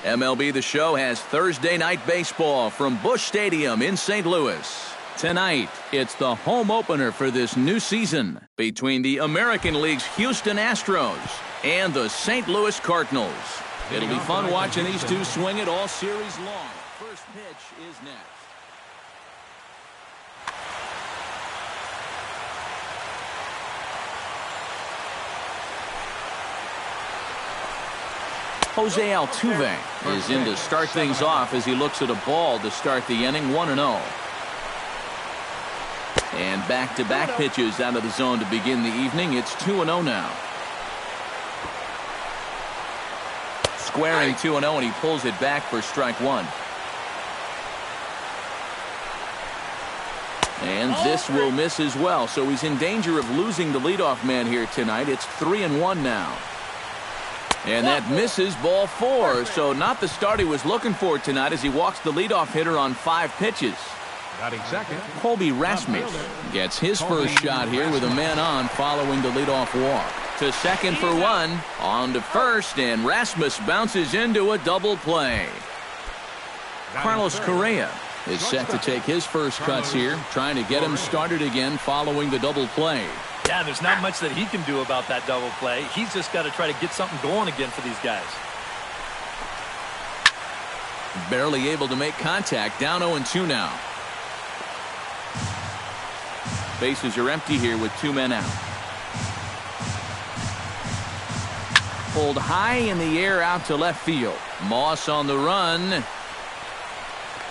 MLB The Show has Thursday night baseball from Busch Stadium in St. Louis. Tonight, it's the home opener for this new season between the American League's Houston Astros and the St. Louis Cardinals. It'll be fun watching these two swing it all series long. First pitch is next. Jose Altuve is in to start things off as he looks at a ball to start the inning, 1-0. And back-to-back pitches out of the zone to begin the evening. It's 2-0 now. Squaring 2-0, and he pulls it back for strike one. And this will miss as well, so he's in danger of losing the leadoff man here tonight. It's 3-1 now. And that misses, ball four. So not the start he was looking for tonight as he walks the leadoff hitter on 5 pitches. Batting second, Colby Rasmus gets his first shot here with a man on following the leadoff walk. To second for one, on to first, and Rasmus bounces into a double play. Carlos Correa is set to take his first cuts here, trying to get him started again following the double play. Yeah, there's not much that he can do about that double play. He's just got to try to get something going again for these guys. Barely able to make contact, down 0-2 now. Bases are empty here with 2 men out. Pulled high in the air out to left field. Moss on the run.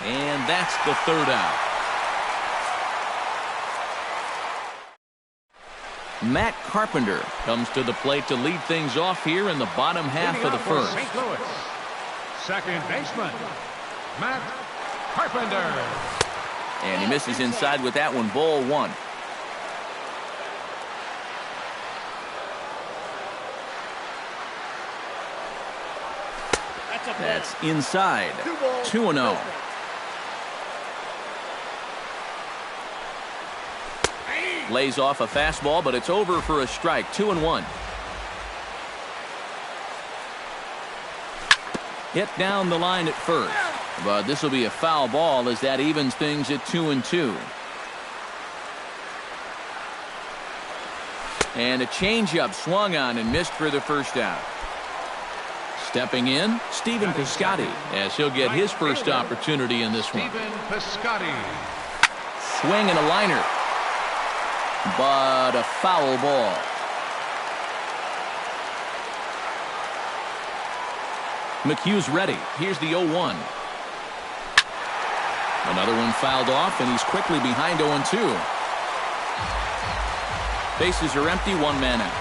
And that's the third out. Matt Carpenter comes to the plate to lead things off here in the bottom half of the first. St. Louis, second baseman, Matt Carpenter. And he misses inside with that one, ball one. That's inside. 2-0. Lays off a fastball, but it's over for a strike. 2-1. Hit down the line at first, but this will be a foul ball as that evens things at 2-2. And a changeup swung on and missed for the first out. Stepping in, Stephen Piscotty, as he'll get his first opportunity in this one. Stephen Piscotty. Swing and a liner, but a foul ball. McHugh's ready. Here's the 0-1. Another one fouled off, and he's quickly behind 0-2. Bases are empty, 1 man out.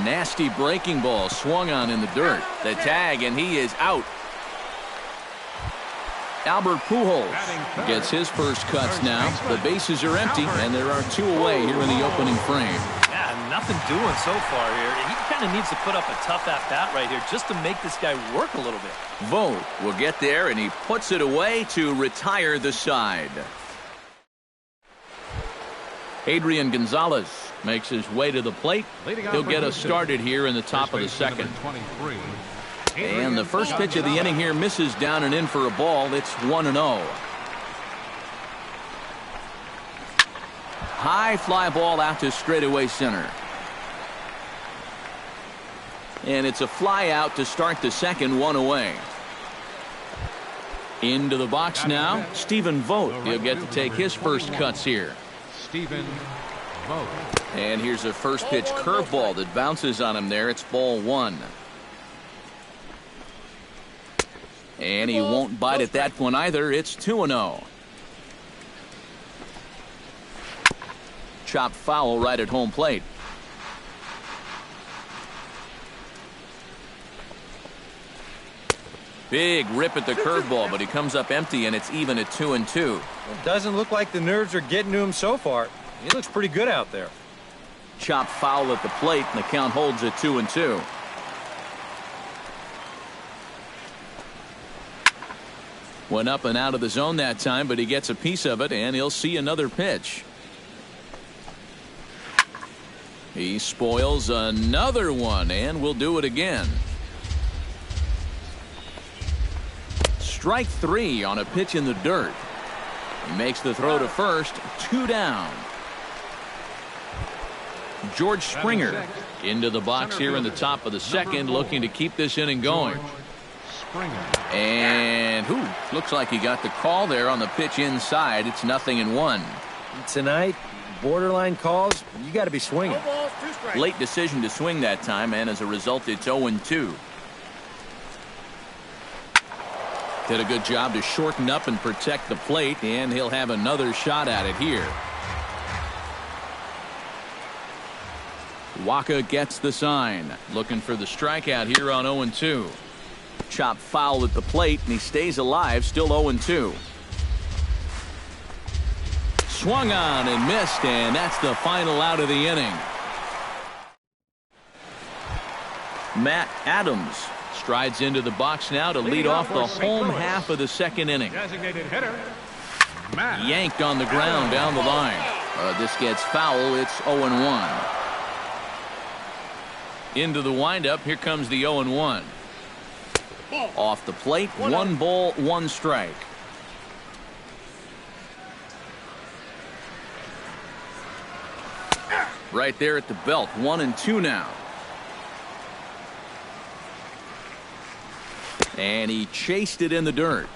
Nasty breaking ball swung on in the dirt. The tag, and he is out. Albert Pujols gets his first cuts now. The bases are empty, and there are 2 away here in the opening frame. Yeah, nothing doing so far here. He kind of needs to put up a tough at-bat right here just to make this guy work a little bit. Vogt will get there, and he puts it away to retire the side. Adrian Gonzalez makes his way to the plate. He'll get us started here in the top of the second. And the first pitch of the inning here misses down and in for a ball. It's 1-0. High fly ball out to straightaway center. And it's a fly out to start the second, 1 away. Into the box now, Stephen Vogt. He'll get to take his first cuts here. Stephen Vogt. And here's a first pitch curveball that bounces on him there. It's ball 1. And he won't bite at that one either. It's 2-0. Chopped foul right at home plate. Big rip at the curveball, but he comes up empty, and it's even at 2-2. It doesn't look like the nerves are getting to him so far. He looks pretty good out there. Chopped foul at the plate, and the count holds at 2-2. Went up and out of the zone that time, but he gets a piece of it, and he'll see another pitch. He spoils another one, and will do it again. Strike 3 on a pitch in the dirt. He makes the throw to first, 2 down. George Springer into the box here in the top of the second, looking to keep this inning going. And looks like he got the call there on the pitch inside. It's 0-1. Tonight, borderline calls, you got to be swinging. Late decision to swing that time, and as a result, it's 0-2. Did a good job to shorten up and protect the plate, and he'll have another shot at it here. Wacha gets the sign, looking for the strikeout here on 0-2. Chop foul at the plate, and he stays alive, still 0-2. Swung on and missed, and that's the final out of the inning. Matt Adams strides into the box now to lead off the home half of the second inning. Designated hitter, Matt Yanked on the ground down the line. This gets foul. It's 0-1. Into the windup. Here comes the 0-1. Off the plate. 1 ball, 1 strike. Right there at the belt. 1-2 now. And he chased it in the dirt.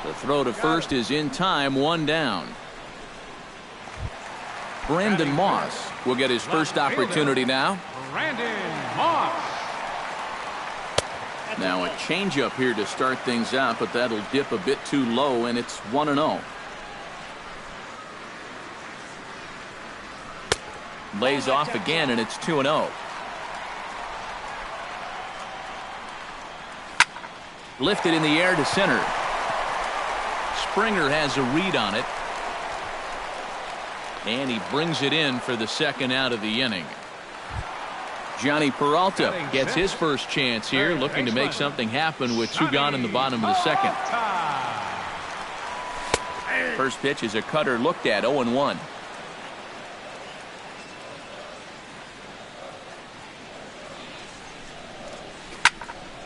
The throw to first is in time, 1 down. Brandon Moss will get his first opportunity now. Brandon Moss. Now a changeup here to start things out, but that'll dip a bit too low, and it's 1-0. Lays off again, and it's 2-0. Lifted in the air to center. Springer has a read on it. And he brings it in for the second out of the inning. Johnny Peralta gets his first chance here, looking to make something happen with 2 gone in the bottom of the second. First pitch is a cutter looked at, 0-1.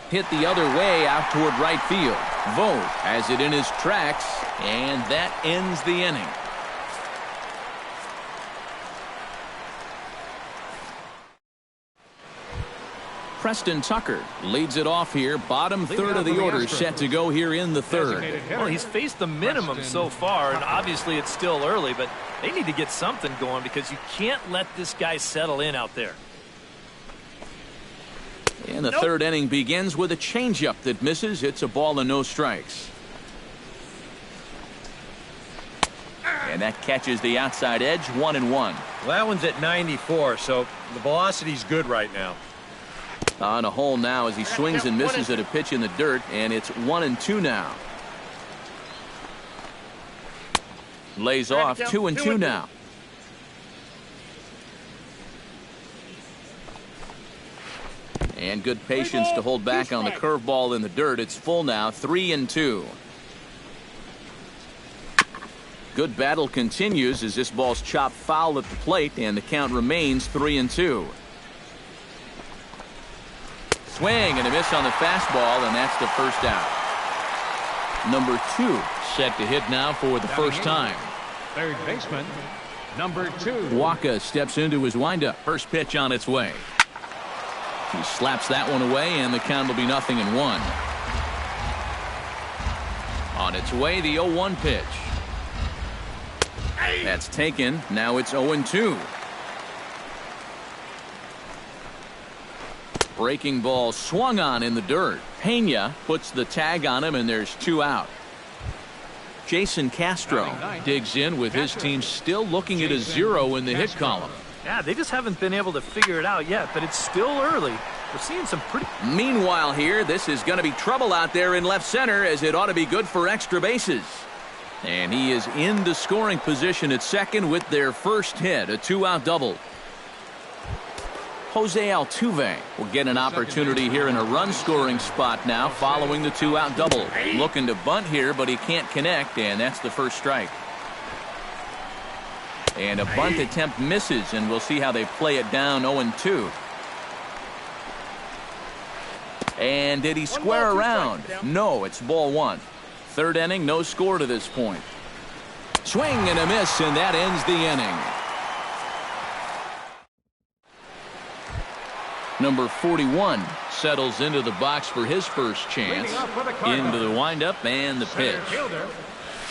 Hit the other way out toward right field. Vogt has it in his tracks, and that ends the inning. Preston Tucker leads it off here. Bottom third of the order set to go here in the third. Well, he's faced the minimum so far, and obviously it's still early, but they need to get something going because you can't let this guy settle in out there. And the third inning begins with a changeup that misses. It's a ball and no strikes. And that catches the outside edge, 1-1. Well, that one's at 94, so the velocity's good right now. On a hole now as he swings and misses at a pitch in the dirt, and it's 1-2 now. Lays off, 2-2 now. And good patience to hold back on the curveball in the dirt. It's full now, 3-2. Good battle continues as this ball's chopped foul at the plate, and the count remains 3-2. Swing and a miss on the fastball, and that's the first out. Number 2 set to hit now for the first time. Third baseman, number 2. Wacha steps into his windup. First pitch on its way. He slaps that one away, and the count will be 0-1. On its way, the 0-1 pitch. That's taken. Now it's 0-2. Breaking ball swung on in the dirt. Pena puts the tag on him, and there's 2 out. Jason Castro digs in with his team still looking at a 0 in the hit column. Yeah, they just haven't been able to figure it out yet, but it's still early. We're seeing some pretty... Meanwhile here, this is going to be trouble out there in left center, as it ought to be good for extra bases. And he is in the scoring position at second with their first hit, a 2-out double. Jose Altuve will get an opportunity here in a run-scoring spot now following the 2-out double. Looking to bunt here, but he can't connect, and that's the first strike. And a bunt attempt misses, and we'll see how they play it down 0-2. And did he square around? No, it's ball one. Third inning, no score to this point. Swing and a miss, and that ends the inning. Number 41 settles into the box for his first chance. Into the windup and the pitch.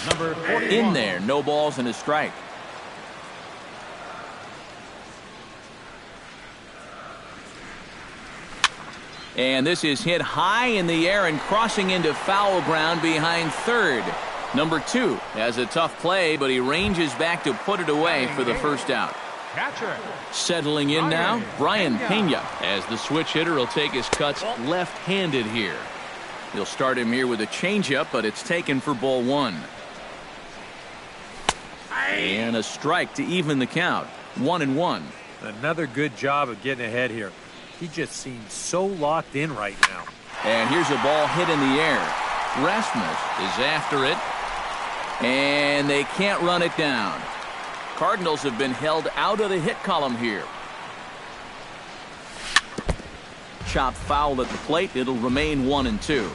Number 41. In there, no balls and a strike. And this is hit high in the air and crossing into foul ground behind third. Number 2 has a tough play, but he ranges back to put it away for the first out. Catcher. Settling in now, Brian Pena, as the switch hitter will take his cuts left-handed here. He'll start him here with a changeup, but it's taken for ball one. And a strike to even the count. 1-1. Another good job of getting ahead here. He just seems so locked in right now. And here's a ball hit in the air. Rasmus is after it. And they can't run it down. Cardinals have been held out of the hit column here. Chopped foul at the plate. It'll remain 1-2.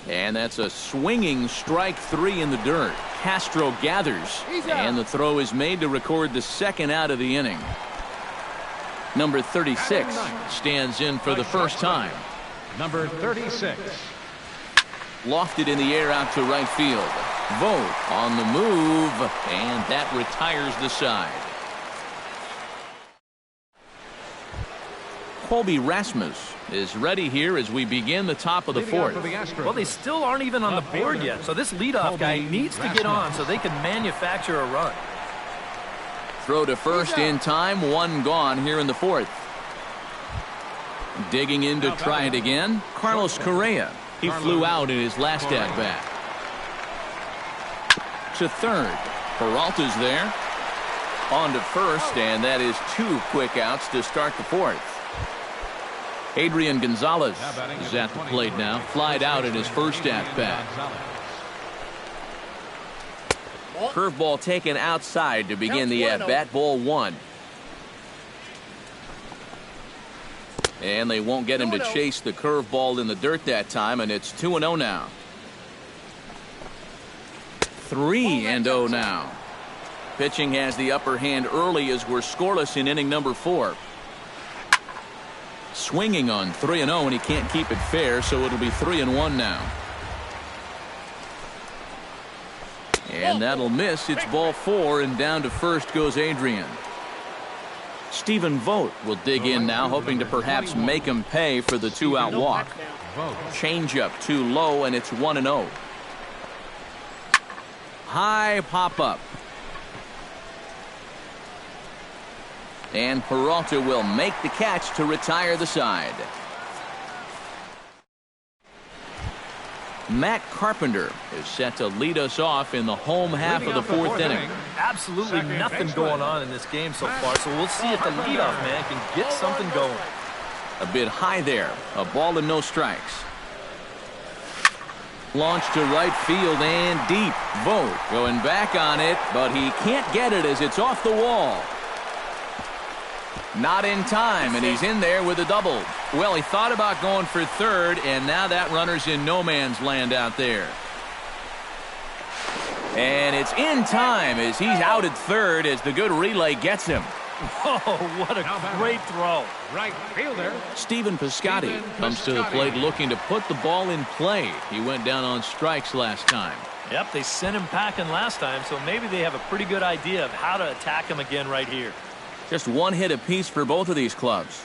And that's a swinging strike three in the dirt. Castro gathers. And the throw is made to record the second out of the inning. Number 36 stands in for the first time. Number 36. Lofted in the air out to right field. Vogt on the move, and that retires the side. Colby Rasmus is ready here as we begin the top of the fourth. Well, they still aren't even on the board yet, so this leadoff guy needs to get on so they can manufacture a run. Throw to first in time, one gone here in the fourth. Digging in to try it again, Carlos Correa. He flew out in his last at-bat. To third. Peralta's there. On to first, and that is two quick outs to start the fourth. Adrian Gonzalez is at the plate now. Flied out in his first at-bat. Curveball taken outside to begin the at-bat. Ball one. And they won't get him to chase the curveball in the dirt that time, and it's 2-0 now. 3-0 now. Pitching has the upper hand early as we're scoreless in inning number 4. Swinging on 3-0, and he can't keep it fair, so it'll be 3-1 now. And that'll miss. It's ball 4, and down to first goes Adrian. Stephen Vogt will dig in now, hoping to perhaps make him pay for the two-out walk. Changeup too low, and it's 1-0. High pop-up. And Peralta will make the catch to retire the side. Matt Carpenter is set to lead us off in the home half of the fourth inning. Absolutely nothing going on in this game so far, so we'll see if the leadoff man can get something going. A bit high there. A ball and no strikes. Launched to right field and deep. Vogt going back on it, but he can't get it as it's off the wall. Not in time, and he's in there with a double. Well, he thought about going for third, and now that runner's in no man's land out there. And it's in time as he's out at third as the good relay gets him. Oh, what a great throw. Right fielder. Stephen Piscotty comes to the plate looking to put the ball in play. He went down on strikes last time. Yep, they sent him packing last time, so maybe they have a pretty good idea of how to attack him again right here. Just one hit apiece for both of these clubs.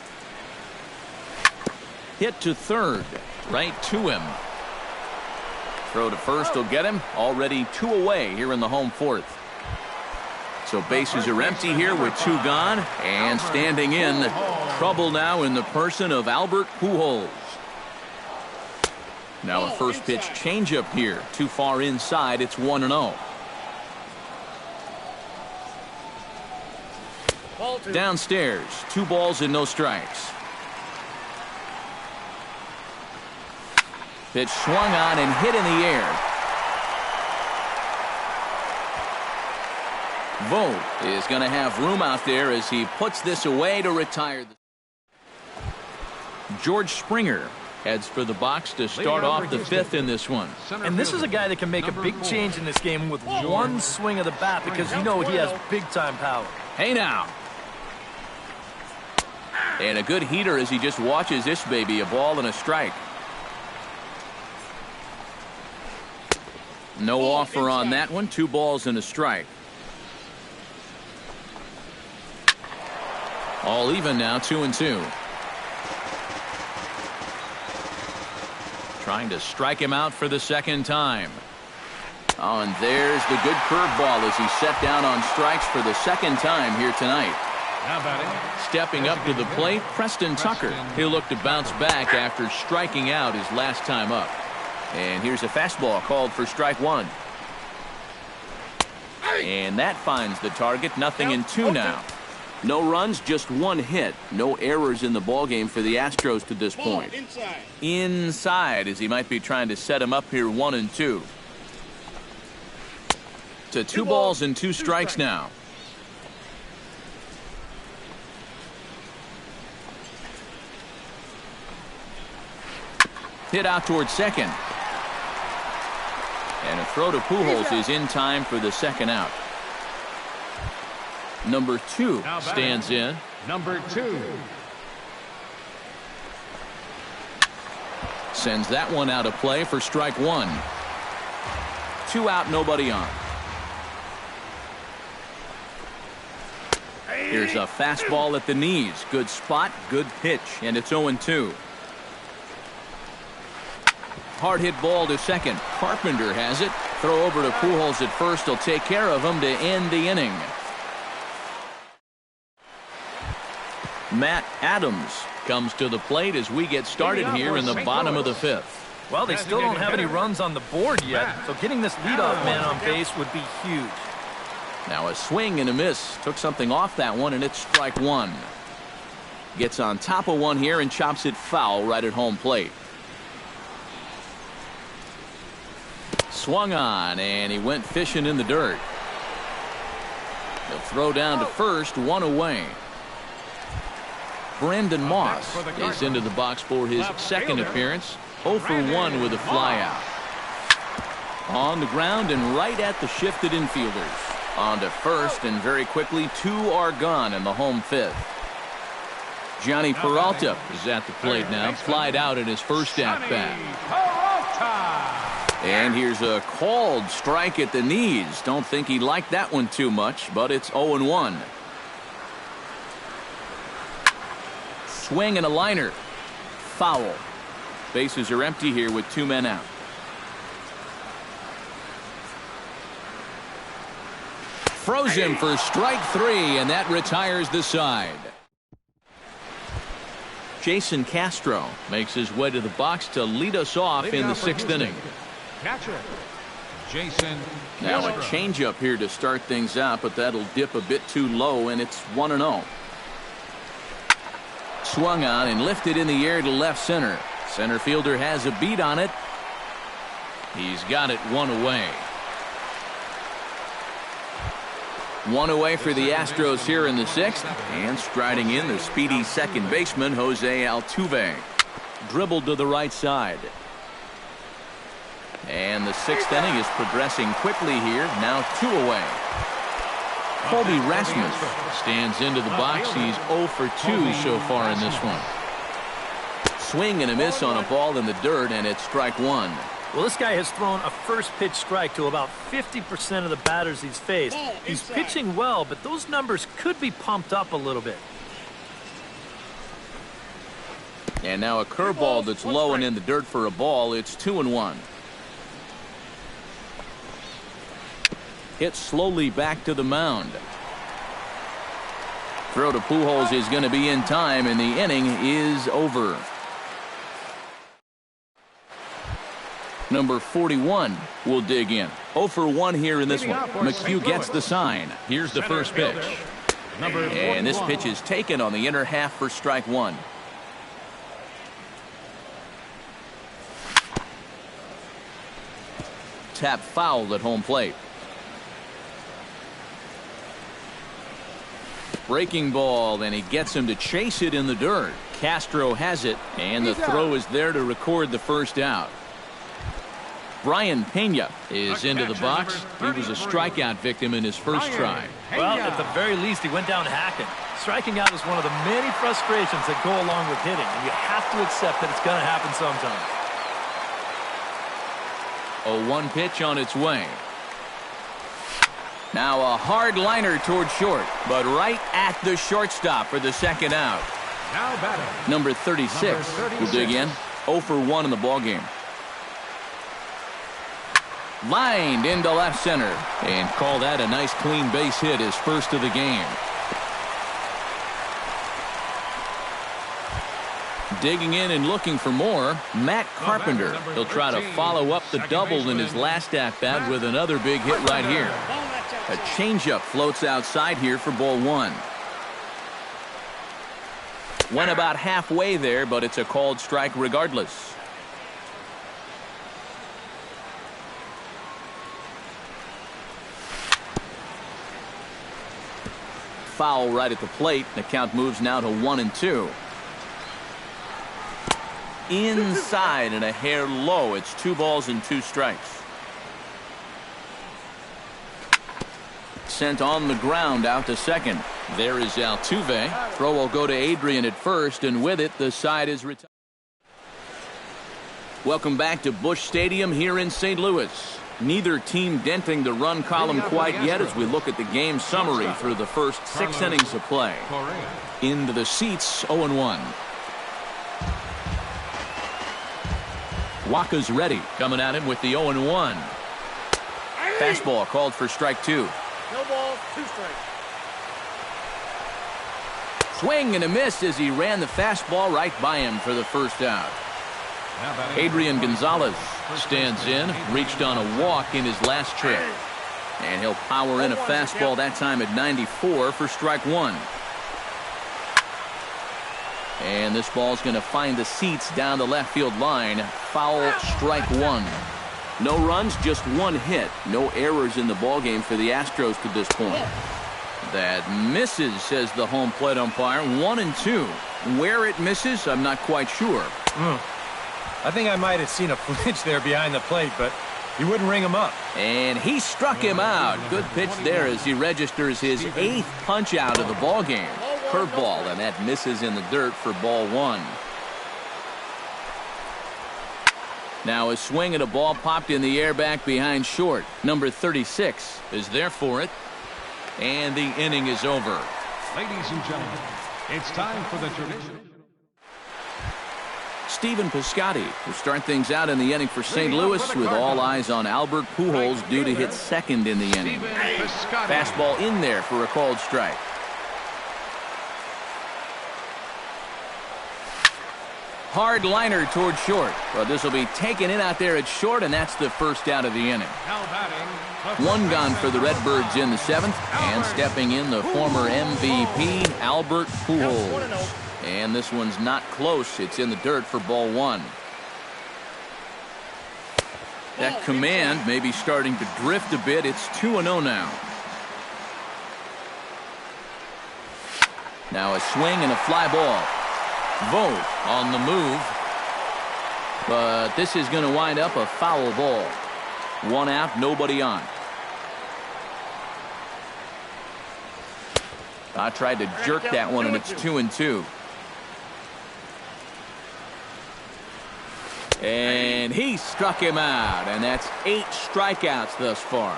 Hit to third, right to him. Throw to first will get him. Already 2 away here in the home fourth. So bases are empty here with 2 gone. And standing in, trouble now in the person of Albert Pujols. Now a first pitch changeup here. Too far inside. It's 1-0. Downstairs, 2 balls and no strikes. Pitch swung on and hit in the air. Vogt is going to have room out there as he puts this away to retire. George Springer heads for the box to start off the fifth in this one. And this is a guy that can make a big change in this game with one swing of the bat because you know he has big-time power. Hey now. And a good heater as he just watches this baby, a ball and a strike. No offer on that one. 2 balls and a strike. All even now, 2-2. Trying to strike him out for the second time. Oh, and there's the good curveball as he set down on strikes for the second time here tonight. Stepping up to the plate, Preston Tucker. He'll look to bounce back after striking out his last time up. And here's a fastball called for strike 1. And that finds the target. 0-2 now. No runs, just 1 hit. No errors in the ballgame for the Astros to this point. Inside as he might be trying to set him up here 1-2. To 2 balls and 2 strikes now. Hit out towards second. And a throw to Pujols is in time for the second out. Number 2 stands in. Number 2. Sends that one out of play for strike 1. 2 out, nobody on. Here's a fastball at the knees. Good spot, good pitch, and it's 0-2. Hard hit ball to second. Carpenter has it. Throw over to Pujols at first. He'll take care of him to end the inning. Matt Adams comes to the plate as we get started here in the bottom of the 5th. Well, they still don't have any runs on the board yet, so getting this leadoff man on base would be huge. Now a swing and a miss. Took something off that one, and it's strike 1. Gets on top of one here and chops it foul right at home plate. Swung on, and he went fishing in the dirt. He'll throw down to first, 1 away. Brandon Moss is into the box for his second appearance. 0 for 1 with a flyout. On the ground and right at the shifted infielders. On to first, and very quickly 2 are gone in the home 5th. Johnny Peralta is at the plate now. Flied out in his first at-bat. And here's a called strike at the knees. Don't think he liked that one too much, but it's 0-1. Swing and a liner. Foul. Bases are empty here with 2 men out. Froze him for strike 3, and that retires the side. Jason Castro makes his way to the box to lead us off in the 6th inning. Catcher, Jason. Now a changeup here to start things out, but that'll dip a bit too low, and it's 1-0. Swung on and lifted in the air to left center. Center fielder has a beat on it. He's got it 1 away. 1 away for the Astros here in the 6th. And striding in, the speedy second baseman, Jose Altuve. Dribbled to the right side. And the 6th inning is progressing quickly here. Now 2 away. Colby Rasmus stands into the box. He's 0 for 2 so far in this one. Swing and a miss on a ball in the dirt, and it's strike 1. Well, this guy has thrown a first pitch strike to about 50% of the batters he's faced. He's pitching well, but those numbers could be pumped up a little bit. And now a curveball that's low and in the dirt for a ball. It's 2-1. Hit slowly back to the mound. Throw to Pujols is going to be in time, and the inning is over. Number 41 will dig in. 0 for 1 here in this one. McHugh gets the sign. Here's the first pitch. And this pitch is taken on the inner half for strike 1. Tap foul at home plate. Breaking ball, and he gets him to chase it in the dirt. Castro has it, and the throw is there to record the first out. Brian Pena is into the box. He was a strikeout victim in his first try. Well, at the very least, he went down hacking. Striking out is one of the many frustrations that go along with hitting, and you have to accept that it's going to happen sometime. A 1 pitch on its way. Now a hard liner toward short, but right at the shortstop for the second out. Now batting. Number 36 will dig in. 0 for 1 in the ballgame. Lined into left center, and call that a nice clean base hit, his first of the game. Digging in and looking for more, Matt Carpenter. He'll try to follow up the double in his last at-bat with another big hit right here. A changeup floats outside here for ball 1. Went about halfway there, but it's a called strike regardless. Foul right at the plate. The count moves now to 1-2. Inside and a hair low. It's 2 balls and 2 strikes. Sent on the ground out to second. There is Altuve. Throw will go to Adrian at first, and with it, the side is retired. Welcome back to Busch Stadium here in St. Louis. Neither team denting the run column quite yet as we look at the game summary through the first 6 innings of play. Into the seats, 0-1. Waka's ready, coming at him with the 0-1. Fastball called for strike 2. No balls, 2 strikes. Swing and a miss as he ran the fastball right by him for the first out. Adrian Gonzalez stands in, reached on a walk in his last trip. And he'll power in a fastball that time at 94 for strike 1. And this ball's going to find the seats down the left field line. Foul, strike 1. No runs, just 1 hit. No errors in the ballgame for the Astros to this point. That misses, says the home plate umpire. 1-2. Where it misses, I'm not quite sure. I think I might have seen a flinch there behind the plate, but he wouldn't ring him up. And he struck him out. Good pitch there as he registers his 8th punch out of the ballgame. Curveball, and that misses in the dirt for ball 1. Now a swing and a ball popped in the air back behind short. Number 36 is there for it. And the inning is over. Ladies and gentlemen, it's time for the tradition. Stephen Piscotty will start things out in the inning for St. Louis with all eyes on Albert Pujols due to hit second in the inning. Fastball in there for a called strike. Hard liner toward short. Well, this will be taken in out there at short, and that's the first out of the inning. 1 gone for the Redbirds in the 7th, and stepping in the former MVP, Albert Pujols. And this one's not close. It's in the dirt for ball 1. That command may be starting to drift a bit. It's 2-0 now. Now a swing and a fly ball. Vogt on the move. But this is going to wind up a foul ball. 1 out, nobody on. I tried to jerk that one, and it's 2-2. And he struck him out, and that's 8 strikeouts thus far.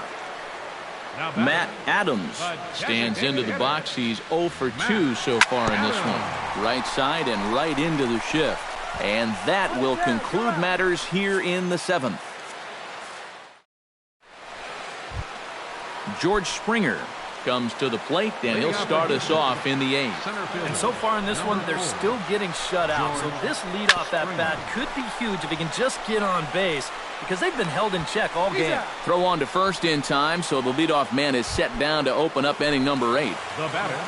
Matt Adams stands into the box. He's 0 for 2 so far in this one. Right side and right into the shift. And that will conclude matters here in the 7th. George Springer comes to the plate, and he'll start us off in the 8th. And so far in this one, they're still getting shut out. So this leadoff at bat could be huge if he can just get on base, because they've been held in check all game. Throw on to first in time, so the leadoff man is set down to open up inning number 8. The batter,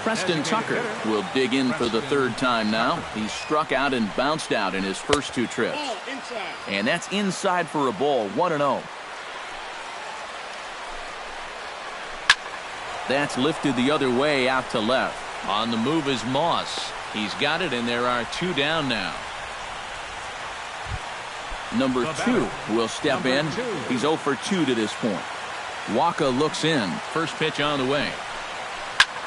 Preston Tucker will dig in for the 3rd time now. He's struck out and bounced out in his first 2 trips. And that's inside for a ball, 1-0. That's lifted the other way out to left. On the move is Moss. He's got it, and there are 2 down now. Number 2 will step in. He's 0 for 2 to this point. Waka looks in. First pitch on the way.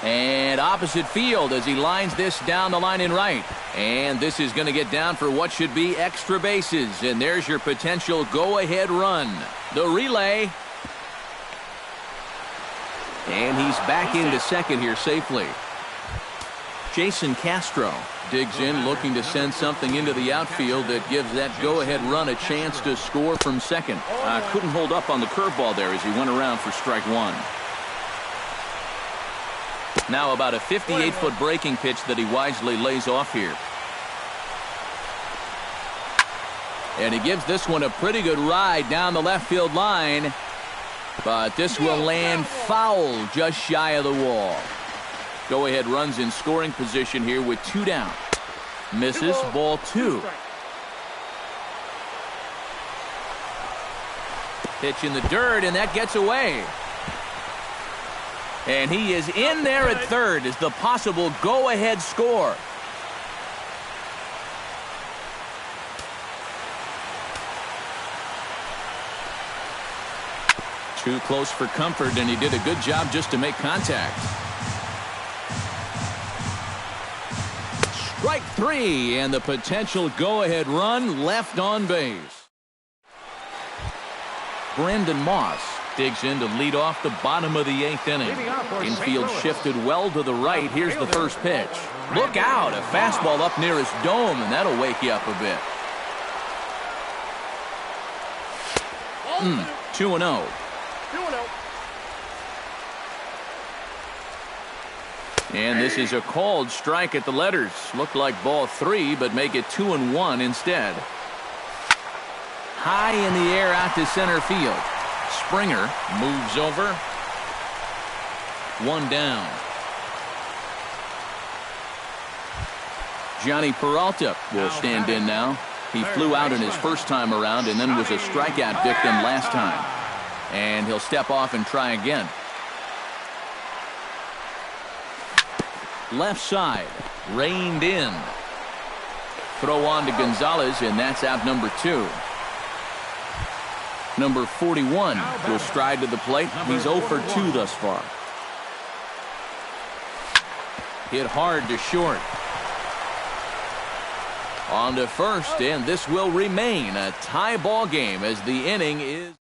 And opposite field as he lines this down the line in right. And this is going to get down for what should be extra bases. And there's your potential go-ahead run. The relay. And he's back into second here safely. Jason Castro digs in, looking to send something into the outfield that gives that go-ahead run a chance to score from second. Couldn't hold up on the curveball there as he went around for strike 1. Now about a 58-foot breaking pitch that he wisely lays off here. And he gives this one a pretty good ride down the left field line. But this will land foul just shy of the wall. Go-ahead runs in scoring position here with 2 down. Misses, ball 2. Pitch in the dirt, and that gets away. And he is in there at third as the possible go-ahead score. Too close for comfort, and he did a good job just to make contact. Strike 3, and the potential go-ahead run left on base. Brandon Moss digs in to lead off the bottom of the 8th inning. Infield shifted well to the right. Here's the first pitch. Look out, a fastball up near his dome, and that'll wake you up a bit. 2-0. And this is a called strike at the letters. Looked like ball 3, but make it 2-1 instead. High in the air out to center field. Springer moves over. 1 down. Johnny Peralta will stand in now. He flew out in his first time around and then was a strikeout victim last time. And he'll step off and try again. Left side, reined in. Throw on to Gonzalez, and that's out number 2. Number 41 will stride to the plate. He's 0 for 2 thus far. Hit hard to short. On to first, and this will remain a tie ball game as the inning is.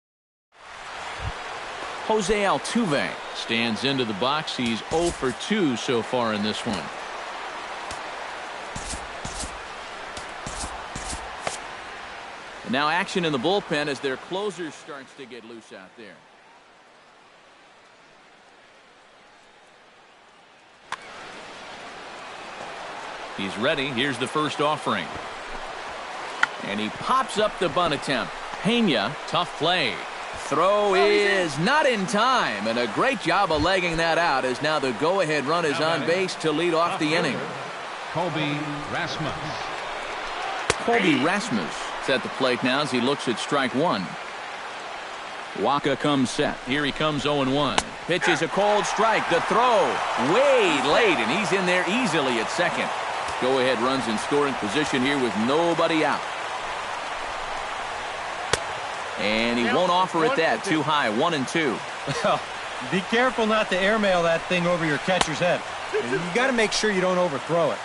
Jose Altuve stands into the box. He's 0 for 2 so far in this one. And now action in the bullpen as their closer starts to get loose out there. He's ready. Here's the first offering. And he pops up the bunt attempt. Pena, tough play. Throw is not in time, and a great job of legging that out as now the go-ahead run is on base to lead off the inning. Colby Rasmus. Colby Rasmus is at the plate now as he looks at strike 1. Waka comes set. Here he comes 0-1. Pitches a cold strike. The throw way late, and he's in there easily at second. Go-ahead runs in scoring position here with nobody out. And he won't offer it that. Too high. 1-2. Be careful not to airmail that thing over your catcher's head. You got to make sure you don't overthrow it.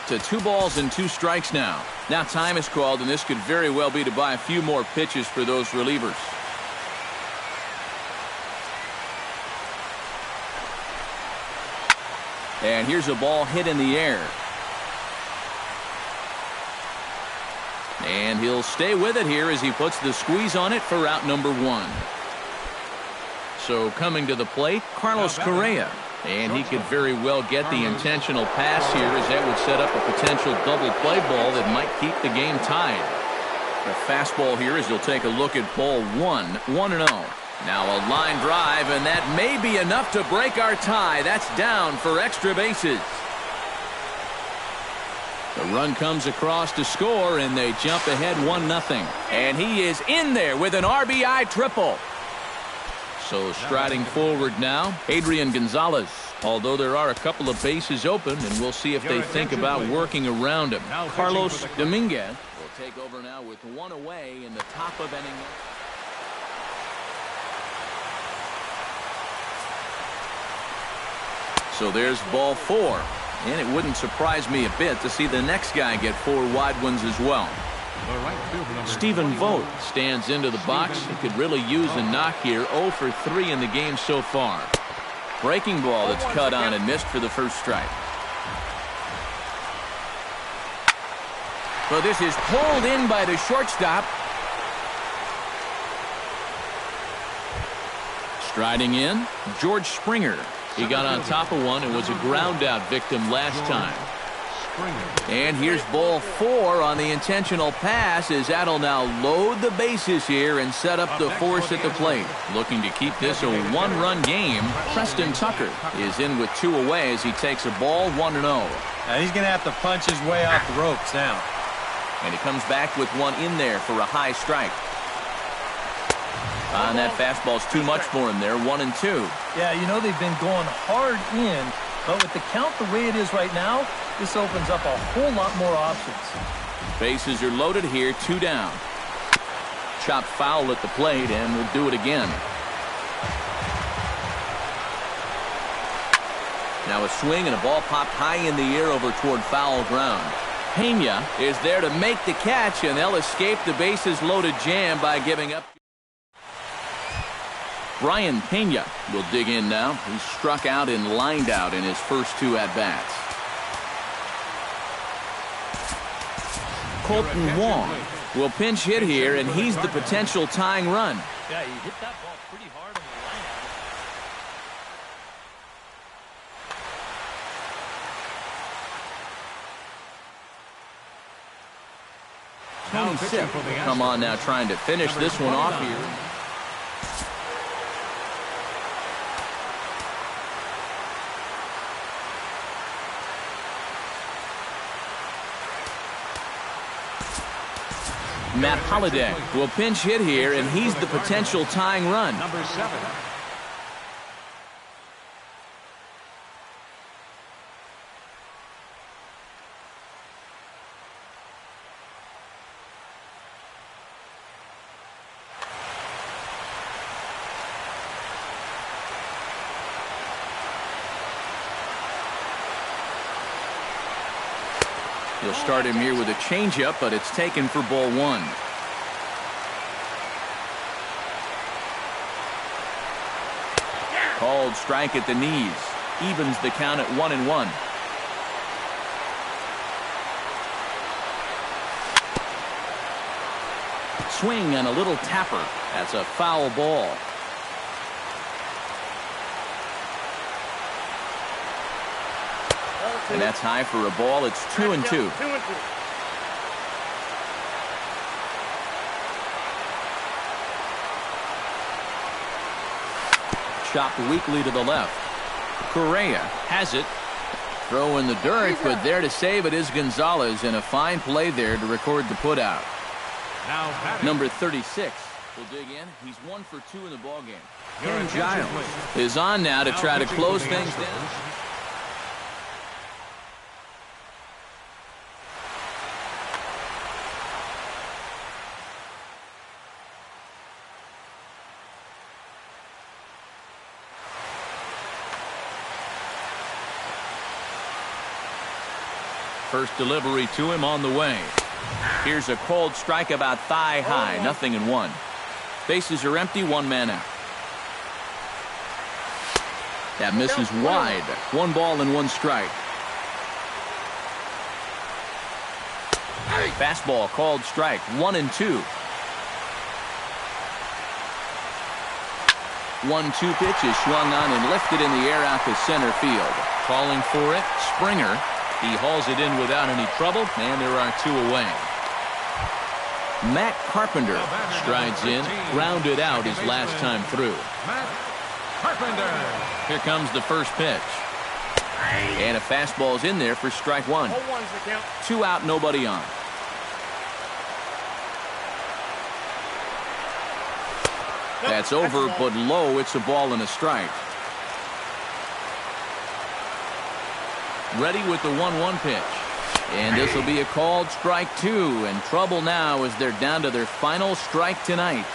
To 2 balls and 2 strikes now. Now time is called, and this could very well be to buy a few more pitches for those relievers. And here's a ball hit in the air. And he'll stay with it here as he puts the squeeze on it for out number 1. So coming to the plate, Carlos Correa. And he could very well get the intentional pass here as that would set up a potential double play ball that might keep the game tied. The fastball here as he'll take a look at ball 1, 1-0. Now a line drive, and that may be enough to break our tie. That's down for extra bases. The run comes across to score, and they jump ahead 1-0. And he is in there with an RBI triple. So striding forward now, Adrian Gonzalez. Although there are a couple of bases open, and we'll see if they think about working around him. Carlos Dominguez will take over now with one away in the top of inning. So there's ball 4. And it wouldn't surprise me a bit to see the next guy get 4 wide ones as well. Stephen Vogt stands into the box. He could really use a knock here. 0 for 3 in the game so far. Breaking ball that's cut on and missed for the first strike. So this is pulled in by the shortstop. Striding in, George Springer. He got on top of one and was a ground out victim last time. And here's ball 4 on the intentional pass as that'll now load the bases here and set up the force at the plate. Looking to keep this a 1-run game, Preston Tucker is in with 2 away as he takes a ball 1-0. Now he's going to have to punch his way off the ropes now. And he comes back with 1 in there for a high strike. And that fastball's too much for him there, 1-2. Yeah, you know they've been going hard in, but with the count the way it is right now, this opens up a whole lot more options. Bases are loaded here, 2 down. Chopped foul at the plate, and we'll do it again. Now a swing and a ball popped high in the air over toward foul ground. Pena is there to make the catch, and they'll escape the bases loaded jam by giving up. Brian Pena will dig in now. He struck out and lined out in his first 2 at-bats. Colton Wong will pinch hit here, and he's the potential tying run. Yeah, he hit that ball pretty hard on the line. Tony Sipp will come on now trying to finish this one off here. Matt Holliday will pinch hit here, and he's the potential tying run. Number 7. He'll start him here with a changeup, but it's taken for ball 1. Called strike at the knees. Evens the count at 1-1. Swing and a little tapper. That's a foul ball. And that's high for a ball. It's 2-2. Chopped weakly to the left. Correa has it. Throw in the dirt, but there to save it is Gonzalez, and a fine play there to record the putout. Number 36 will dig in. He's 1 for 2 in the ballgame. Ken Giles is on now to try to close things down. First delivery to him on the way. Here's a cold strike about thigh high. 0-1. Bases are empty. 1 man out. That misses wide. 1 ball and 1 strike. Fastball called strike. 1-2. 1-2 pitch is swung on and lifted in the air out to center field. Calling for it, Springer. He hauls it in without any trouble, and there are 2 away. Matt Carpenter strides in, grounded out his last time through. Matt Carpenter. Here comes the first pitch. And a fastball's in there for strike 1. 2 out, nobody on. That's over, but low. It's a ball and a strike. Ready with the 1-1 pitch. And this will be a called strike 2. And trouble now as they're down to their final strike tonight.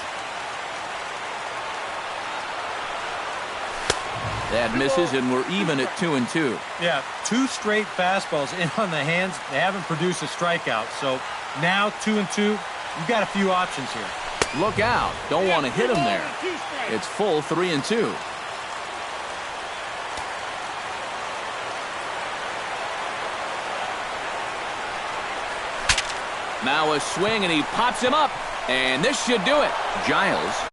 That misses, and we're even at 2-2. Yeah, 2 straight fastballs in on the hands. They haven't produced a strikeout. So now 2-2. You've got a few options here. Look out. Don't want to hit him there. It's full 3-2. Now a swing, and he pops him up. And this should do it. Giles